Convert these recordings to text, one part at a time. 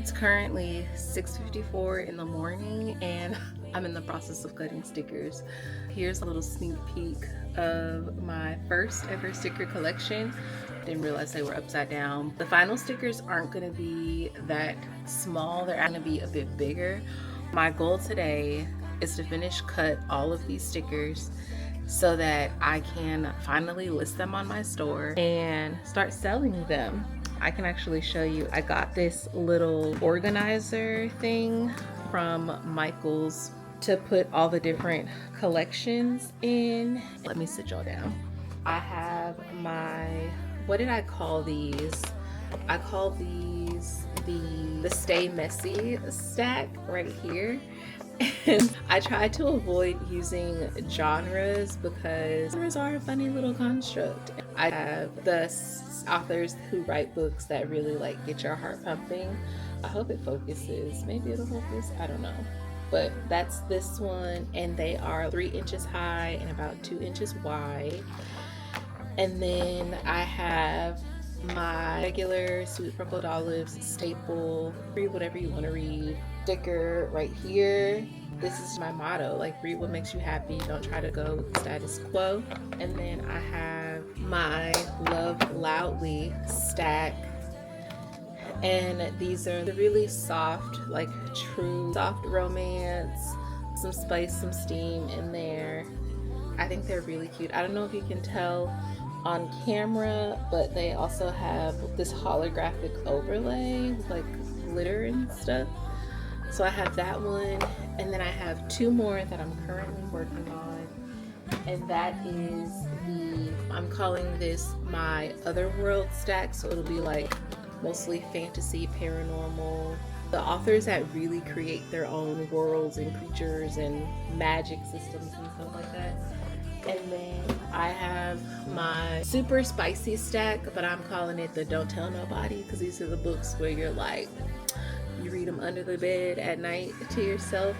It's currently 6:54 in the morning and I'm in the process of cutting stickers. Here's a little sneak peek of my first ever sticker collection. Didn't realize they were upside down. The final stickers aren't going to be that small, they're going to be a bit bigger. My goal today is to finish cut all of these stickers so that I can finally list them on my store and start selling them. I can actually show you. I got this little organizer thing from Michael's to put all the different collections in. Let me sit y'all down. I have my, what did I call these? I call these the Stay Messy stack right here. And I tried to avoid using genres because genres are a funny little construct. I have the authors who write books that really like get your heart pumping. I hope it focuses. Maybe it'll focus. I don't know. But that's this one, and they are 3 inches high and about 2 inches wide. And then I have my regular Sweet Freckled Olives staple, read whatever you want to read sticker right here. This is my motto, like, read what makes you happy, don't try to go with the status quo. And then I have my Love Loudly stack, and these are the really soft, like true soft romance, some spice, some steam in there. I think they're really cute. I don't know if you can tell on camera, but they also have this holographic overlay with like glitter and stuff. So I have that one, and then I have 2 more that I'm currently working on, and that is I'm calling this my Otherworld stack, so it'll be like mostly fantasy, paranormal. The authors that really create their own worlds and creatures and magic systems and stuff like that. And then I have my super spicy stack, but I'm calling it the Don't Tell Nobody, because these are the books where you're like, you read them under the bed at night to yourself.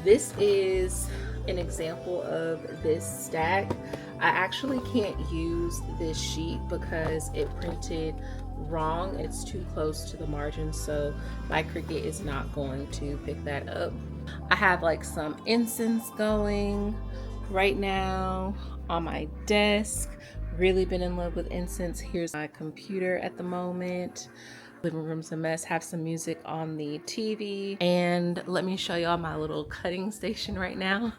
This is an example of this stack. I actually can't use this sheet because it printed wrong. It's too close to the margin, so my Cricut is not going to pick that up. I have like some incense going right now on my desk. Really been in love with incense. Here's my computer at the moment. Living room's a mess. Have some music on the TV, and let me show y'all my little cutting station right now.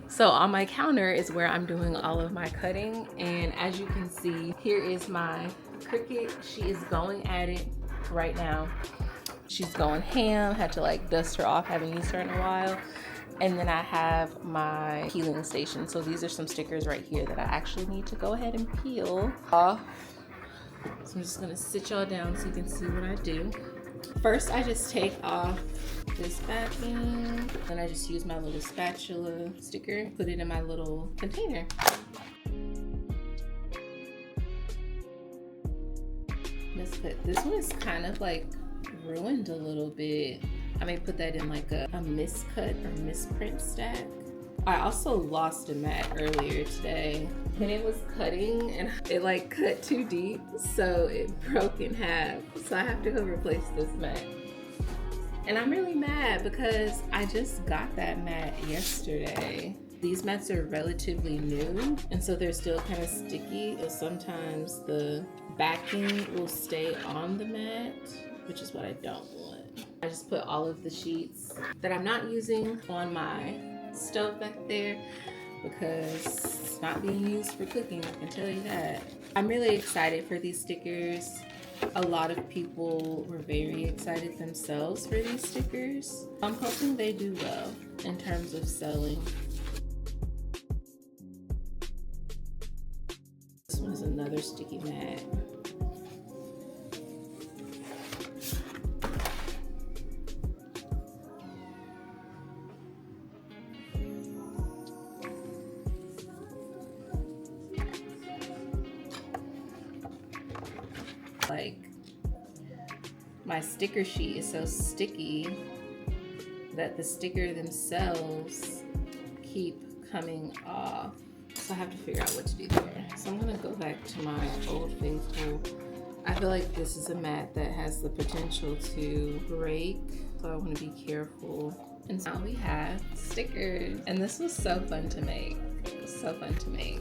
So on my counter is where I'm doing all of my cutting, and as you can see, here is my Cricut. She is going at it right now. She's going ham. Had to like dust her off, haven't used her in a while. And then I have my peeling station. So these are some stickers right here that I actually need to go ahead and peel off. So I'm just gonna sit y'all down so you can see what I do. First, I just take off this backing, and I just use my little spatula sticker, put it in my little container. This one is kind of like ruined a little bit. I may put that in like a miscut or misprint stack. I also lost a mat earlier today, and it was cutting and it like cut too deep, so it broke in half. So I have to go replace this mat. And I'm really mad because I just got that mat yesterday. These mats are relatively new, and so they're still kind of sticky. So sometimes the backing will stay on the mat, which is what I don't want. I just put all of the sheets that I'm not using on my stove back there because it's not being used for cooking, I can tell you that. I'm really excited for these stickers. A lot of people were very excited themselves for these stickers. I'm hoping they do well in terms of selling. This one is another sticky mat. Like, my sticker sheet is so sticky that the sticker themselves keep coming off. So I have to figure out what to do there. So I'm gonna go back to my old faithful I feel like this is a mat that has the potential to break, so I want to be careful. And so now we have stickers, and this was so fun to make. So fun to make.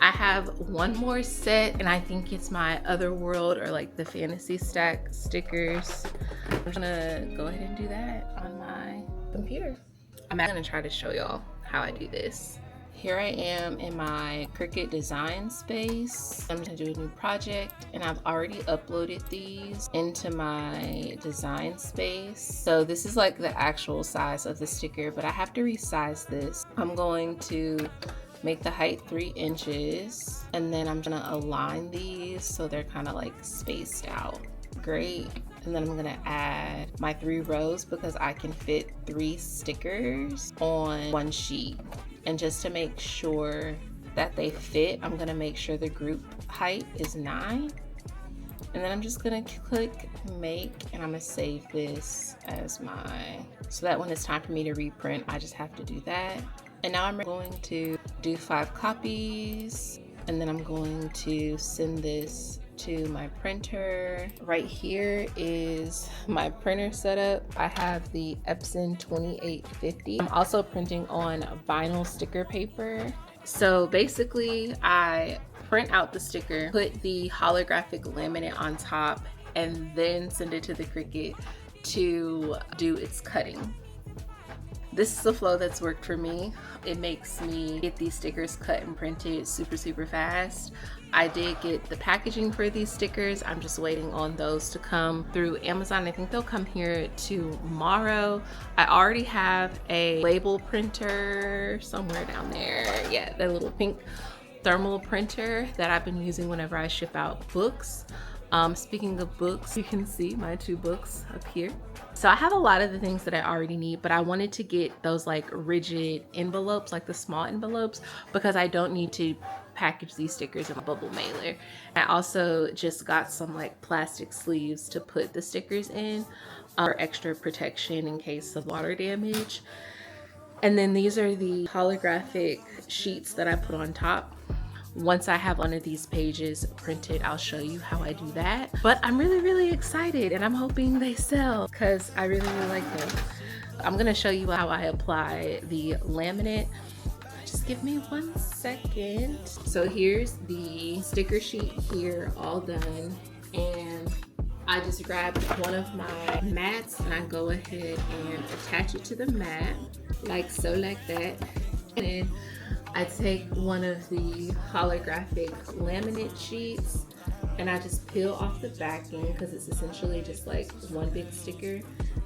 I have one more set, and I think it's my Otherworld or like the Fantasy Stack stickers. I'm gonna go ahead and do that on my computer. I'm gonna try to show y'all how I do this. Here I am in my Cricut design space. I'm gonna do a new project, and I've already uploaded these into my design space. So this is like the actual size of the sticker, but I have to resize this. I'm going to make the height 3 inches, and then I'm gonna align these so they're kind of like spaced out. Great. And then I'm gonna add my 3 rows because I can fit 3 stickers on one sheet. And just to make sure that they fit, I'm gonna make sure the group height is 9. And then I'm just gonna click make, and I'm gonna save this as so that when it's time for me to reprint, I just have to do that. And now I'm going to do 5 copies, and then I'm going to send this to my printer. Right here is my printer setup. I have the Epson 2850. I'm also printing on vinyl sticker paper. So basically I print out the sticker, put the holographic laminate on top, and then send it to the Cricut to do its cutting. This is the flow that's worked for me. It makes me get these stickers cut and printed super fast. I did get the packaging for these stickers. I'm just waiting on those to come through Amazon. I think they'll come here tomorrow. I already have a label printer somewhere down there. Yeah, that little pink thermal printer that I've been using whenever I ship out books. Speaking of books, you can see my 2 books up here. So I have a lot of the things that I already need, but I wanted to get those like rigid envelopes, like the small envelopes, because I don't need to package these stickers in a bubble mailer. I also just got some like plastic sleeves to put the stickers in for extra protection in case of water damage. And then these are the holographic sheets that I put on top. Once I have one of these pages printed, I'll show you how I do that. But I'm really excited, and I'm hoping they sell because I really like them. I'm gonna show you how I apply the laminate. Just give me 1 second. So here's the sticker sheet here, all done. And I just grabbed one of my mats, and I go ahead and attach it to the mat, like so, like that. And then I take one of the holographic laminate sheets, and I just peel off the backing because it's essentially just like one big sticker.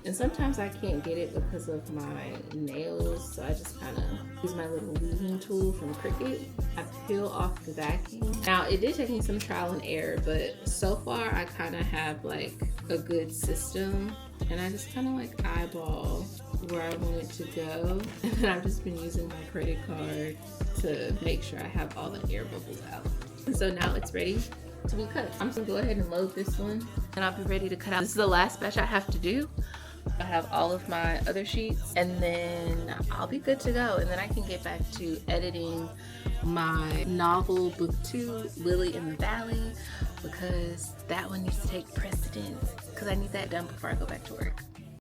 And sometimes I can't get it because of my nails, so I just kind of use my little weaving tool from Cricut. I peel off the backing. Now, it did take me some trial and error, but so far I kind of have like a good system, and I just kind of like eyeball where I want it to go. And then I've just been using my credit card to make sure I have all the air bubbles out. So now it's ready to be cut. I'm just gonna go ahead and load this one, and I'll be ready to cut out. This is the last batch I have to do. I have all of my other sheets, and then I'll be good to go. And then I can get back to editing my novel book 2, Lily in the Valley, because that one needs to take precedence because I need that done before I go back to work.